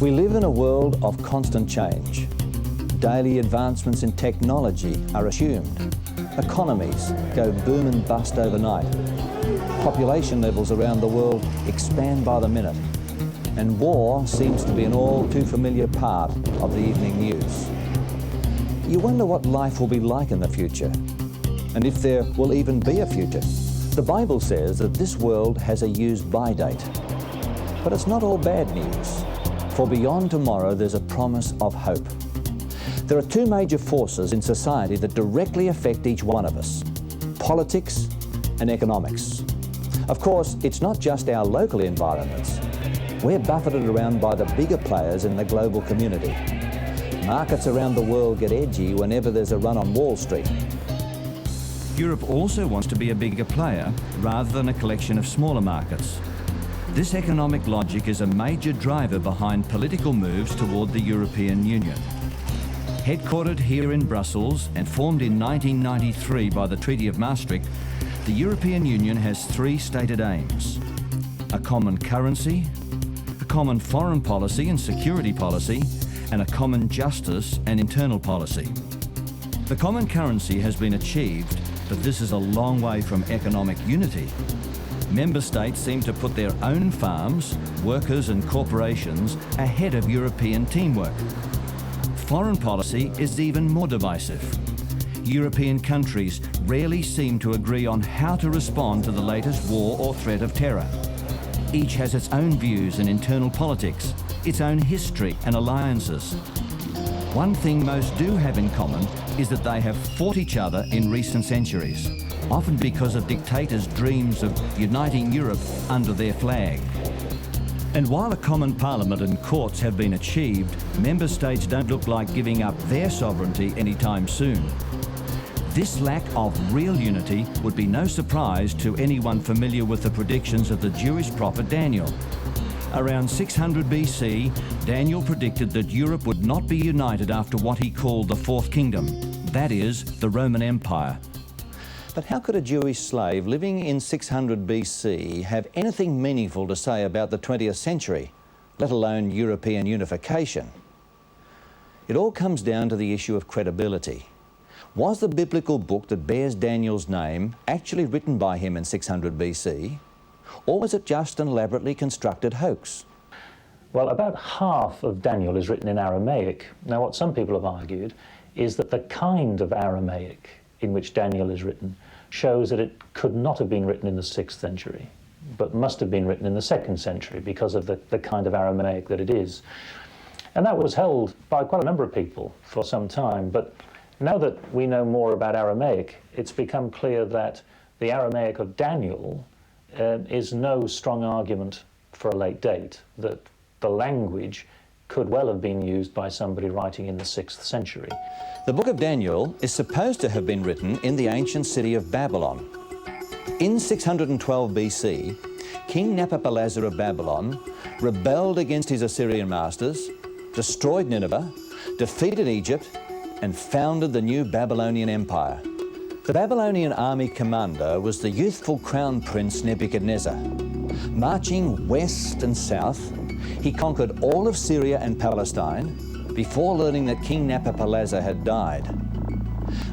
We live in a world of constant change. Daily advancements in technology are assumed. Economies go boom and bust overnight. Population levels around the world expand by the minute. And war seems to be an all too familiar part of the evening news. You wonder what life will be like in the future, and if there will even be a future. The Bible says that this world has a use-by date. But it's not all bad news, for beyond tomorrow there's a promise of hope. There are two major forces in society that directly affect each one of us: politics and economics. Of course, it's not just our local environments. We're buffeted around by the bigger players in the global community. Markets around the world get edgy whenever there's a run on Wall Street. Europe also wants to be a bigger player rather than a collection of smaller markets. This economic logic is a major driver behind political moves toward the European Union. Headquartered here in Brussels and formed in 1993 by the Treaty of Maastricht, the European Union has three stated aims: a common currency, a common foreign policy and security policy, and a common justice and internal policy. The common currency has been achieved, but this is a long way from economic unity. Member states seem to put their own farms, workers and corporations ahead of European teamwork. Foreign policy is even more divisive. European countries rarely seem to agree on how to respond to the latest war or threat of terror. Each has its own views and internal politics, its own history and alliances. One thing most do have in common is that they have fought each other in recent centuries, often because of dictators' dreams of uniting Europe under their flag. And while a common parliament and courts have been achieved, member states don't look like giving up their sovereignty anytime soon. This lack of real unity would be no surprise to anyone familiar with the predictions of the Jewish prophet Daniel. Around 600 BC, Daniel predicted that Europe would not be united after what he called the Fourth Kingdom, that is, the Roman Empire. But how could a Jewish slave living in 600 BC have anything meaningful to say about the 20th century, let alone European unification? It all comes down to the issue of credibility. Was the biblical book that bears Daniel's name actually written by him in 600 BC? Or was it just an elaborately constructed hoax? Well, about half of Daniel is written in Aramaic. Now, what some people have argued is that the kind of Aramaic in which Daniel is written shows that it could not have been written in the 6th century, but must have been written in the 2nd century because of the kind of Aramaic that it is. And that was held by quite a number of people for some time, but now that we know more about Aramaic, it's become clear that the Aramaic of Daniel is no strong argument for a late date, that the language could well have been used by somebody writing in the 6th century. The book of Daniel is supposed to have been written in the ancient city of Babylon. In 612 BC, King Nabopolassar of Babylon rebelled against his Assyrian masters, destroyed Nineveh, defeated Egypt, and founded the new Babylonian Empire. The Babylonian army commander was the youthful crown prince Nebuchadnezzar. Marching west and south, he conquered all of Syria and Palestine before learning that King Nabopolassar had died.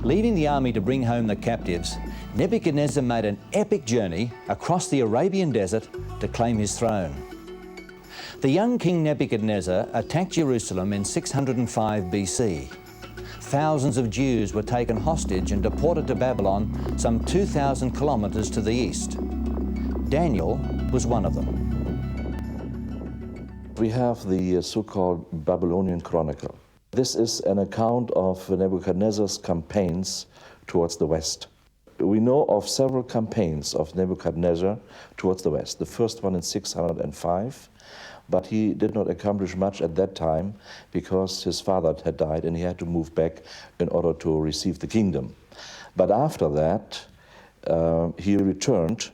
Leaving the army to bring home the captives, Nebuchadnezzar made an epic journey across the Arabian desert to claim his throne. The young King Nebuchadnezzar attacked Jerusalem in 605 BC. Thousands of Jews were taken hostage and deported to Babylon, some 2,000 kilometers to the east. Daniel was one of them. We have the so-called Babylonian Chronicle. This is an account of Nebuchadnezzar's campaigns towards the west. We know of several campaigns of Nebuchadnezzar towards the west. The first one in 605, but he did not accomplish much at that time because his father had died and he had to move back in order to receive the kingdom. But after that, he returned,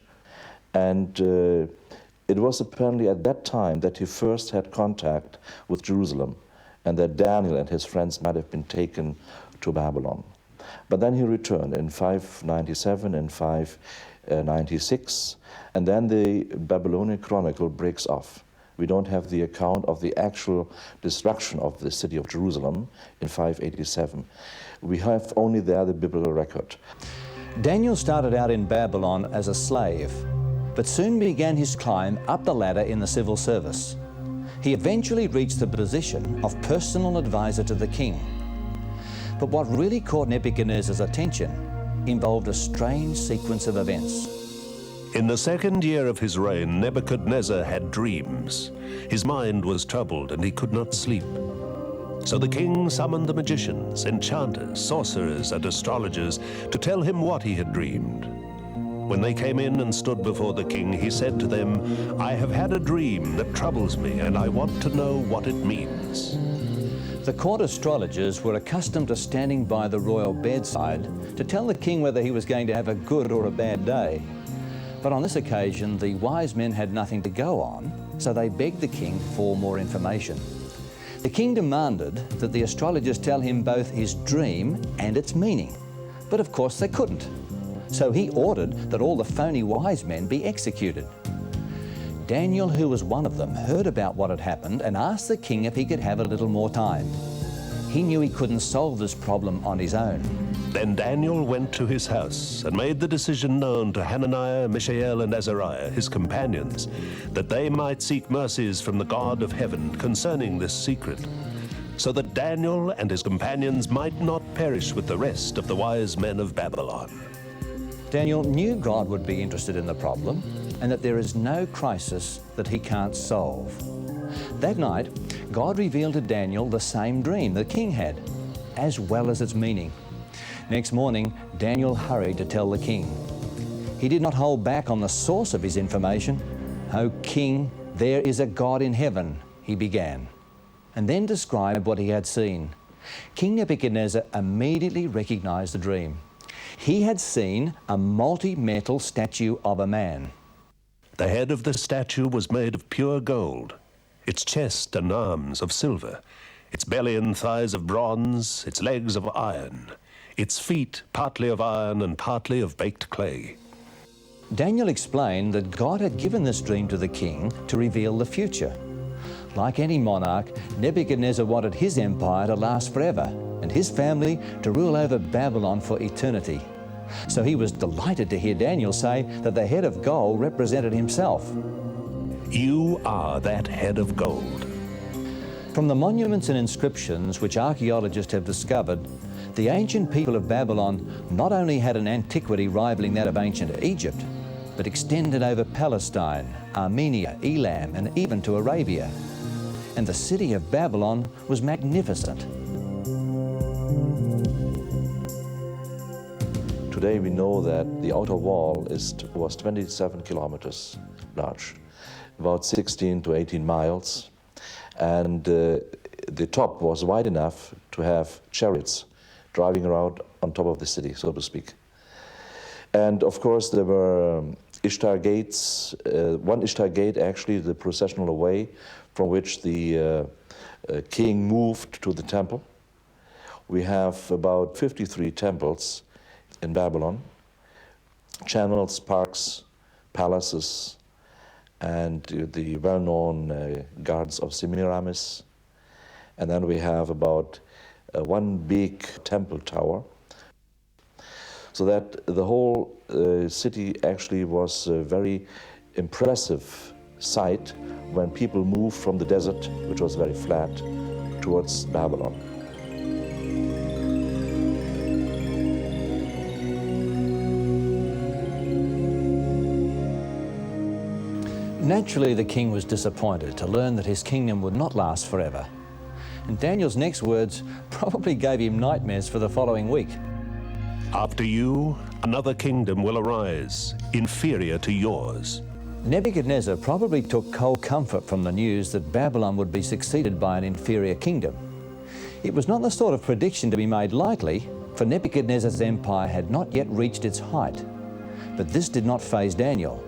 and it was apparently at that time that he first had contact with Jerusalem, and that Daniel and his friends might have been taken to Babylon. But then he returned in 597 and 596, and then the Babylonian Chronicle breaks off. We don't have the account of the actual destruction of the city of Jerusalem in 587. We have only there the biblical record. Daniel started out in Babylon as a slave, but soon began his climb up the ladder in the civil service. He eventually reached the position of personal advisor to the king. But what really caught Nebuchadnezzar's attention involved a strange sequence of events. In the second year of his reign, Nebuchadnezzar had dreams. His mind was troubled and he could not sleep. So the king summoned the magicians, enchanters, sorcerers, and astrologers to tell him what he had dreamed. When they came in and stood before the king, he said to them, "I have had a dream that troubles me, and I want to know what it means." The court astrologers were accustomed to standing by the royal bedside to tell the king whether he was going to have a good or a bad day. But on this occasion, the wise men had nothing to go on, so they begged the king for more information. The king demanded that the astrologers tell him both his dream and its meaning, but of course they couldn't. So he ordered that all the phony wise men be executed. Daniel, who was one of them, heard about what had happened and asked the king if he could have a little more time. He knew he couldn't solve this problem on his own. Then Daniel went to his house and made the decision known to Hananiah, Mishael, and Azariah, his companions, that they might seek mercies from the God of heaven concerning this secret, so that Daniel and his companions might not perish with the rest of the wise men of Babylon. Daniel knew God would be interested in the problem and that there is no crisis that he can't solve. That night, God revealed to Daniel the same dream the king had, as well as its meaning. Next morning, Daniel hurried to tell the king. He did not hold back on the source of his information. "O king, there is a God in heaven," he began, and then described what he had seen. King Nebuchadnezzar immediately recognized the dream. He had seen a multi-metal statue of a man. The head of the statue was made of pure gold, its chest and arms of silver, its belly and thighs of bronze, its legs of iron, its feet partly of iron and partly of baked clay. Daniel explained that God had given this dream to the king to reveal the future. Like any monarch, Nebuchadnezzar wanted his empire to last forever and his family to rule over Babylon for eternity. So he was delighted to hear Daniel say that the head of gold represented himself. You are that head of gold. From the monuments and inscriptions which archaeologists have discovered, the ancient people of Babylon not only had an antiquity rivaling that of ancient Egypt, but extended over Palestine, Armenia, Elam, and even to Arabia. And the city of Babylon was magnificent. Today we know that the outer wall was 27 kilometers large, about 16 to 18 miles, and the top was wide enough to have chariots driving around on top of the city, so to speak. And of course there were Ishtar gates, one Ishtar gate actually, the processional way from which the king moved to the temple. We have about 53 temples in Babylon, channels, parks, palaces, and the well-known gardens of Semiramis. And then we have about one big temple tower, so that the whole city actually was a very impressive sight when people moved from the desert, which was very flat, towards Babylon. Naturally, the king was disappointed to learn that his kingdom would not last forever. And Daniel's next words probably gave him nightmares for the following week. After you, another kingdom will arise, inferior to yours. Nebuchadnezzar probably took cold comfort from the news that Babylon would be succeeded by an inferior kingdom. It was not the sort of prediction to be made lightly, for Nebuchadnezzar's empire had not yet reached its height. But this did not faze Daniel.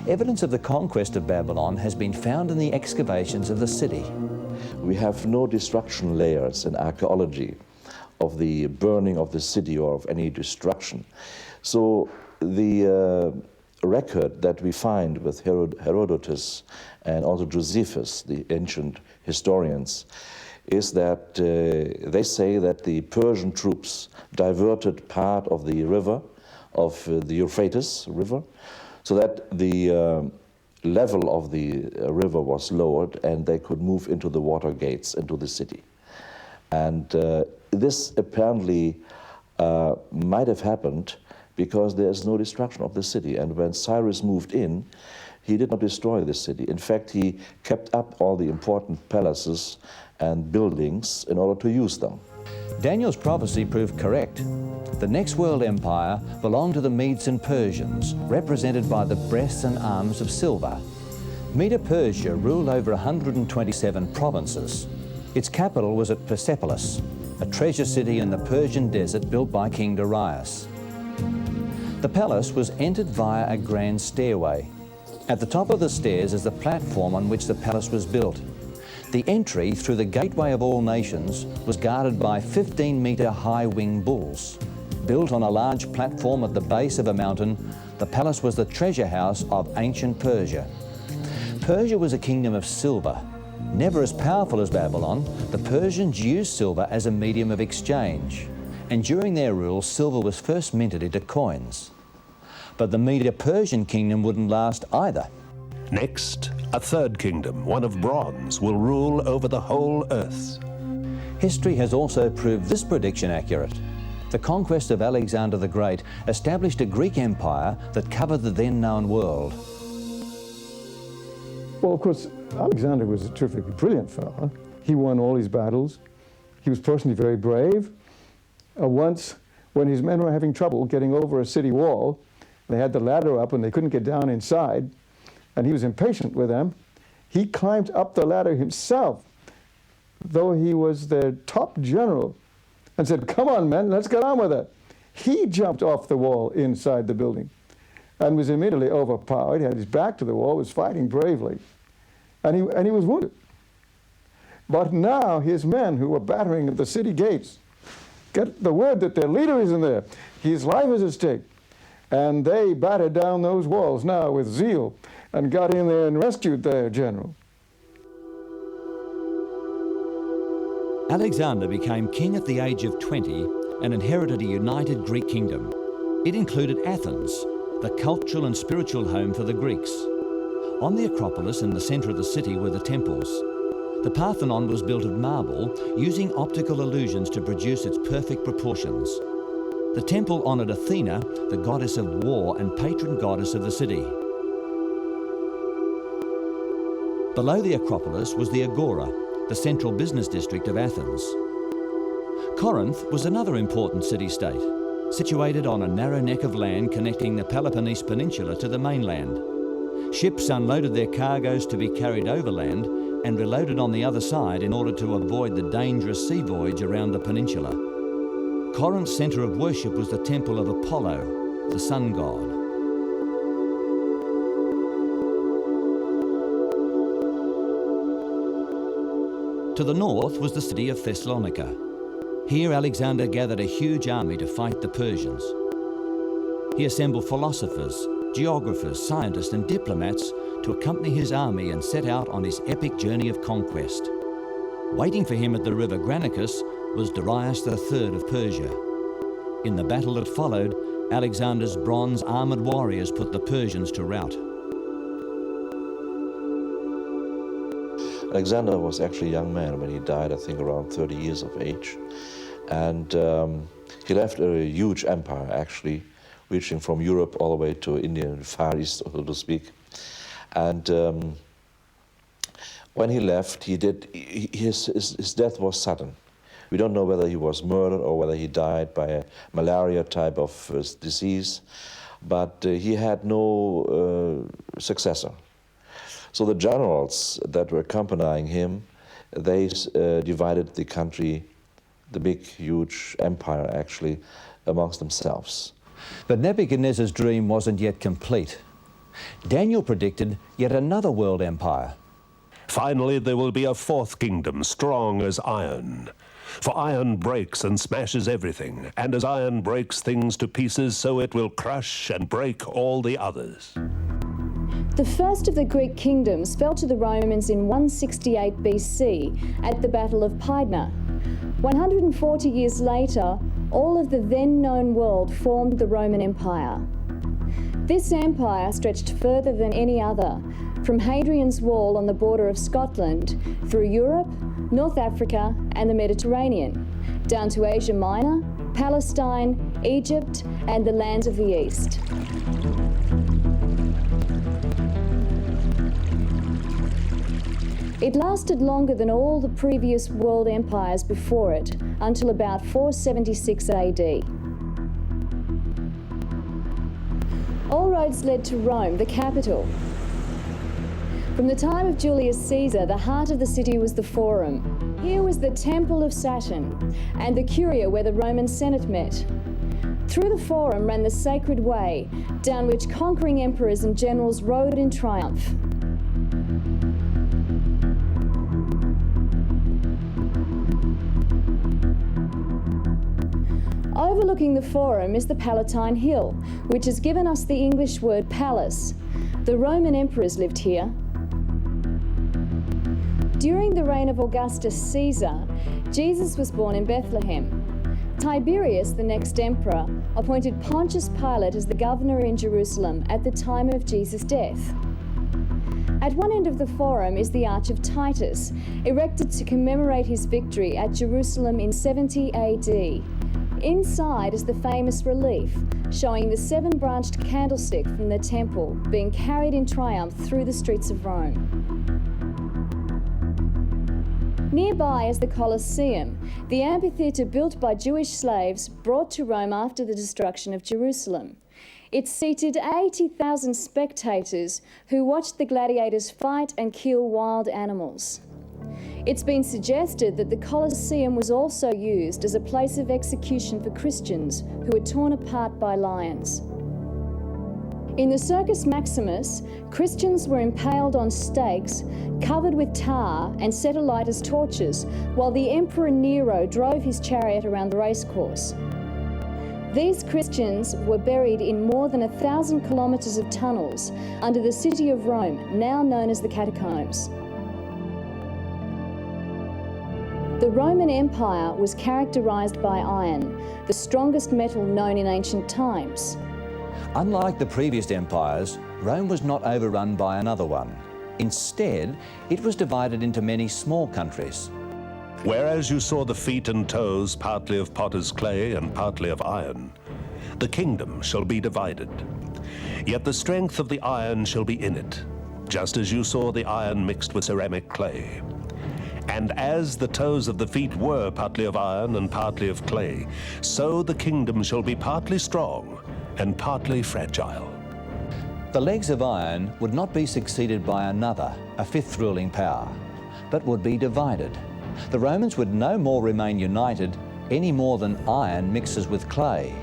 Evidence of the conquest of Babylon has been found in the excavations of the city. We have no destruction layers in archaeology of the burning of the city or of any destruction. So the record that we find with Herodotus and also Josephus, the ancient historians, is that they say that the Persian troops diverted part of the river, of the Euphrates River, so that the level of the river was lowered and they could move into the water gates into the city. And this apparently might have happened because there is no destruction of the city. And when Cyrus moved in, he did not destroy the city. In fact, he kept up all the important palaces and buildings in order to use them. Daniel's prophecy proved correct. The next world empire belonged to the Medes and Persians, represented by the breasts and arms of silver. Medo-Persia ruled over 127 provinces. Its capital was at Persepolis, a treasure city in the Persian desert built by King Darius. The palace was entered via a grand stairway. At the top of the stairs is the platform on which the palace was built. The entry through the gateway of all nations was guarded by 15-metre high winged bulls. Built on a large platform at the base of a mountain, the palace was the treasure house of ancient Persia. Persia was a kingdom of silver. Never as powerful as Babylon, the Persians used silver as a medium of exchange. And during their rule, silver was first minted into coins. But the Medo-Persian kingdom wouldn't last either. Next, a third kingdom, one of bronze, will rule over the whole earth. History has also proved this prediction accurate. The conquest of Alexander the Great established a Greek empire that covered the then known world. Well, of course, Alexander was a terrifically brilliant fellow. He won all his battles. He was personally very brave. Once, when his men were having trouble getting over a city wall, they had the ladder up and they couldn't get down inside, and he was impatient with them. He climbed up the ladder himself, though he was their top general, and said, "Come on, men, let's get on with it." He jumped off the wall inside the building and was immediately overpowered. He had his back to the wall, was fighting bravely, and he was wounded. But now his men who were battering at the city gates get the word that their leader is in there. His life is at stake. And they battered down those walls now with zeal and got in there and rescued their general. Alexander became king at the age of 20 and inherited a united Greek kingdom. It included Athens, the cultural and spiritual home for the Greeks. On the Acropolis in the centre of the city were the temples. The Parthenon was built of marble, using optical illusions to produce its perfect proportions. The temple honoured Athena, the goddess of war and patron goddess of the city. Below the Acropolis was the Agora, the central business district of Athens. Corinth was another important city-state, situated on a narrow neck of land connecting the Peloponnese Peninsula to the mainland. Ships unloaded their cargoes to be carried overland and reloaded on the other side in order to avoid the dangerous sea voyage around the peninsula. Corinth's centre of worship was the temple of Apollo, the sun god. To the north was the city of Thessalonica. Here Alexander gathered a huge army to fight the Persians. He assembled philosophers, geographers, scientists and diplomats to accompany his army and set out on his epic journey of conquest. Waiting for him at the river Granicus was Darius III of Persia. In the battle that followed, Alexander's bronze armoured warriors put the Persians to rout. Alexander was actually a young man when he died, I think around 30 years of age. And he left a huge empire, actually, reaching from Europe all the way to India and Far East, so to speak. And when he left, his death was sudden. We don't know whether he was murdered or whether he died by a malaria type of disease, but he had no successor. So the generals that were accompanying him, they divided the country, the big, huge empire actually, amongst themselves. But Nebuchadnezzar's dream wasn't yet complete. Daniel predicted yet another world empire. Finally, there will be a fourth kingdom, strong as iron. For iron breaks and smashes everything, and as iron breaks things to pieces, so it will crush and break all the others. The first of the Greek kingdoms fell to the Romans in 168 BC at the Battle of Pydna. 140 years later, all of the then known world formed the Roman Empire. This empire stretched further than any other, from Hadrian's Wall on the border of Scotland, through Europe, North Africa and the Mediterranean, down to Asia Minor, Palestine, Egypt and the lands of the East. It lasted longer than all the previous world empires before it, until about 476 AD. All roads led to Rome, the capital. From the time of Julius Caesar, the heart of the city was the Forum. Here was the Temple of Saturn and the Curia where the Roman Senate met. Through the Forum ran the Sacred Way, down which conquering emperors and generals rode in triumph. Overlooking the Forum is the Palatine Hill, which has given us the English word palace. The Roman emperors lived here. During the reign of Augustus Caesar, Jesus was born in Bethlehem. Tiberius, the next emperor, appointed Pontius Pilate as the governor in Jerusalem at the time of Jesus' death. At one end of the Forum is the Arch of Titus, erected to commemorate his victory at Jerusalem in 70 AD. Inside is the famous relief, showing the seven-branched candlestick from the temple being carried in triumph through the streets of Rome. Nearby is the Colosseum, the amphitheatre built by Jewish slaves brought to Rome after the destruction of Jerusalem. It seated 80,000 spectators who watched the gladiators fight and kill wild animals. It's been suggested that the Colosseum was also used as a place of execution for Christians who were torn apart by lions. In the Circus Maximus, Christians were impaled on stakes, covered with tar and set alight as torches, while the Emperor Nero drove his chariot around the racecourse. These Christians were buried in more than 1,000 kilometres of tunnels under the city of Rome, now known as the Catacombs. The Roman Empire was characterised by iron, the strongest metal known in ancient times. Unlike the previous empires, Rome was not overrun by another one. Instead, it was divided into many small countries. Whereas you saw the feet and toes partly of potter's clay and partly of iron, the kingdom shall be divided. Yet the strength of the iron shall be in it, just as you saw the iron mixed with ceramic clay. And as the toes of the feet were partly of iron and partly of clay, so the kingdom shall be partly strong and partly fragile. The legs of iron would not be succeeded by another, a fifth ruling power, but would be divided. The Romans would no more remain united any more than iron mixes with clay.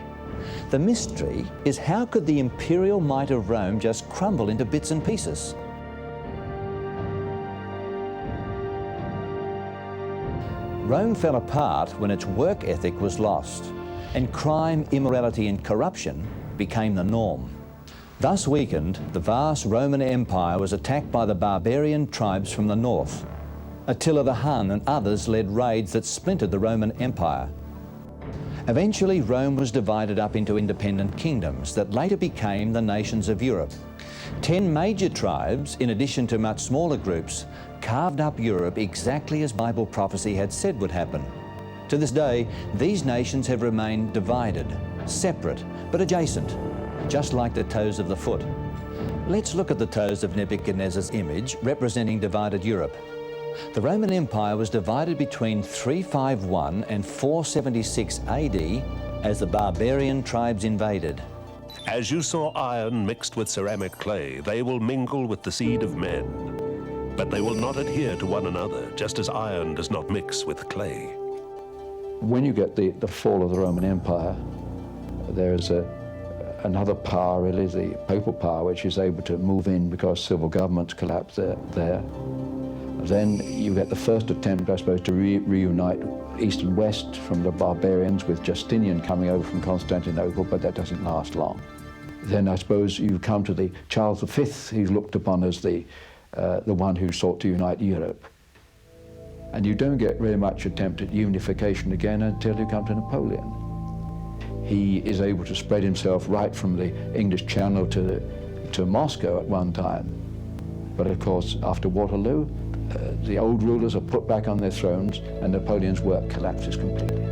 The mystery is, how could the imperial might of Rome just crumble into bits and pieces? Rome fell apart when its work ethic was lost, and crime, immorality and corruption became the norm. Thus weakened, the vast Roman Empire was attacked by the barbarian tribes from the north. Attila the Hun and others led raids that splintered the Roman Empire. Eventually, Rome was divided up into independent kingdoms that later became the nations of Europe. 10 major tribes, in addition to much smaller groups, carved up Europe exactly as Bible prophecy had said would happen. To this day, these nations have remained divided, separate, but adjacent, just like the toes of the foot. Let's look at the toes of Nebuchadnezzar's image representing divided Europe. The Roman Empire was divided between 351 and 476 AD as the barbarian tribes invaded. As you saw iron mixed with ceramic clay, they will mingle with the seed of men. But they will not adhere to one another, just as iron does not mix with clay. When you get the fall of the Roman Empire, there's another power, really, the papal power, which is able to move in because civil governments collapse there. Then you get the first attempt, I suppose, to reunite East and West from the barbarians with Justinian coming over from Constantinople, but that doesn't last long. Then I suppose you come to the Charles V, who's looked upon as the one who sought to unite Europe. And you don't get very much attempt at unification again until you come to Napoleon. He is able to spread himself right from the English Channel to Moscow at one time. But of course, after Waterloo, the old rulers are put back on their thrones and Napoleon's work collapses completely.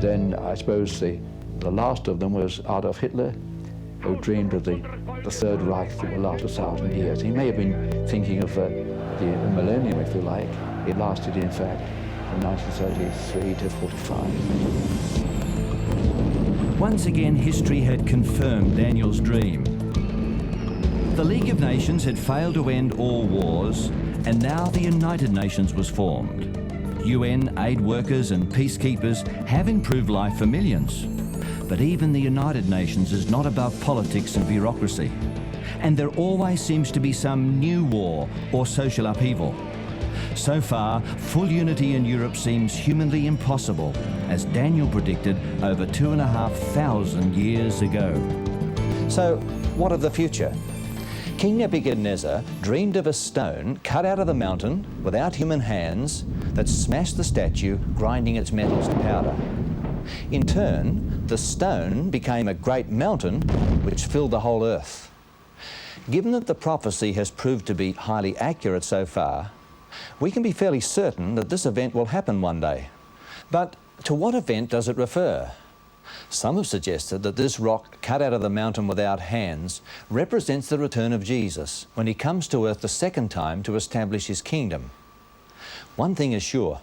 Then I suppose the last of them was Adolf Hitler, who dreamed of the Third Reich that will last 1,000 years. He may have been thinking of the millennium, if you like. It lasted, in fact, from 1933 to 45. Once again, history had confirmed Daniel's dream. The League of Nations had failed to end all wars, and now the United Nations was formed. UN aid workers and peacekeepers have improved life for millions. But even the United Nations is not above politics and bureaucracy. And there always seems to be some new war or social upheaval. So far, full unity in Europe seems humanly impossible, as Daniel predicted over 2,500 years ago. So, what of the future? King Nebuchadnezzar dreamed of a stone cut out of the mountain without human hands that smashed the statue, grinding its metals to powder. In turn, the stone became a great mountain which filled the whole earth. Given that the prophecy has proved to be highly accurate so far, we can be fairly certain that this event will happen one day. But to what event does it refer? Some have suggested that this rock cut out of the mountain without hands represents the return of Jesus when he comes to earth the second time to establish his kingdom. One thing is sure,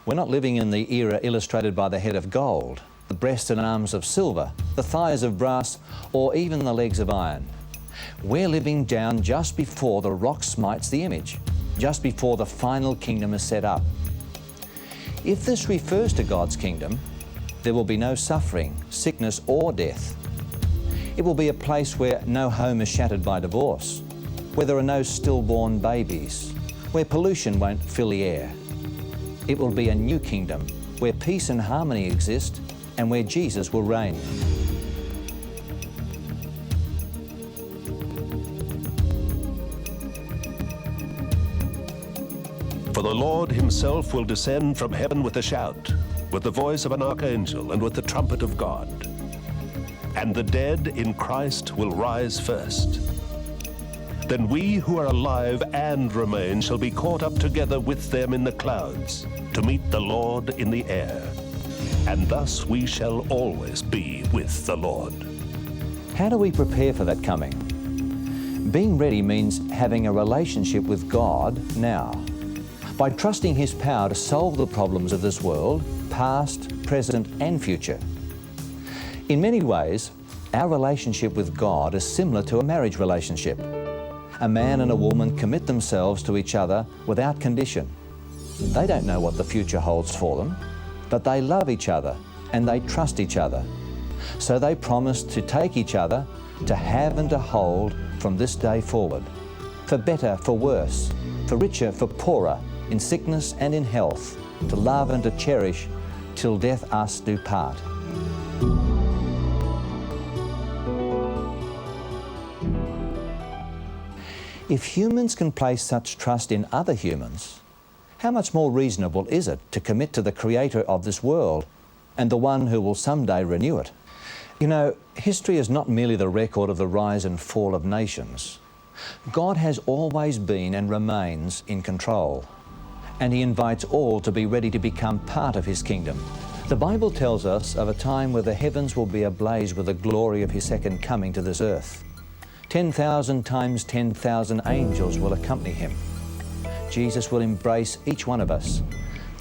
we're not living in the era illustrated by the head of gold, the breast and arms of silver, the thighs of brass, or even the legs of iron. We're living down just before the rock smites the image, just before the final kingdom is set up. If this refers to God's kingdom, there will be no suffering, sickness, or death. It will be a place where no home is shattered by divorce, where there are no stillborn babies, where pollution won't fill the air. It will be a new kingdom where peace and harmony exist and where Jesus will reign. For the Lord himself will descend from heaven with a shout, with the voice of an archangel and with the trumpet of God. And the dead in Christ will rise first. Then we who are alive and remain shall be caught up together with them in the clouds to meet the Lord in the air. And thus we shall always be with the Lord. How do we prepare for that coming? Being ready means having a relationship with God now, by trusting his power to solve the problems of this world, past, present, and future. In many ways, our relationship with God is similar to a marriage relationship. A man and a woman commit themselves to each other without condition. They don't know what the future holds for them, but they love each other and they trust each other. So they promise to take each other, to have and to hold from this day forward, for better, for worse, for richer, for poorer, in sickness and in health, to love and to cherish till death us do part. If humans can place such trust in other humans, how much more reasonable is it to commit to the Creator of this world and the one who will someday renew it? You know, history is not merely the record of the rise and fall of nations. God has always been and remains in control, and he invites all to be ready to become part of his kingdom. The Bible tells us of a time where the heavens will be ablaze with the glory of his second coming to this earth. 10,000 times 10,000 angels will accompany him. Jesus will embrace each one of us,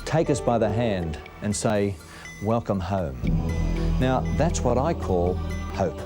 take us by the hand and say, "Welcome home." Now, that's what I call hope.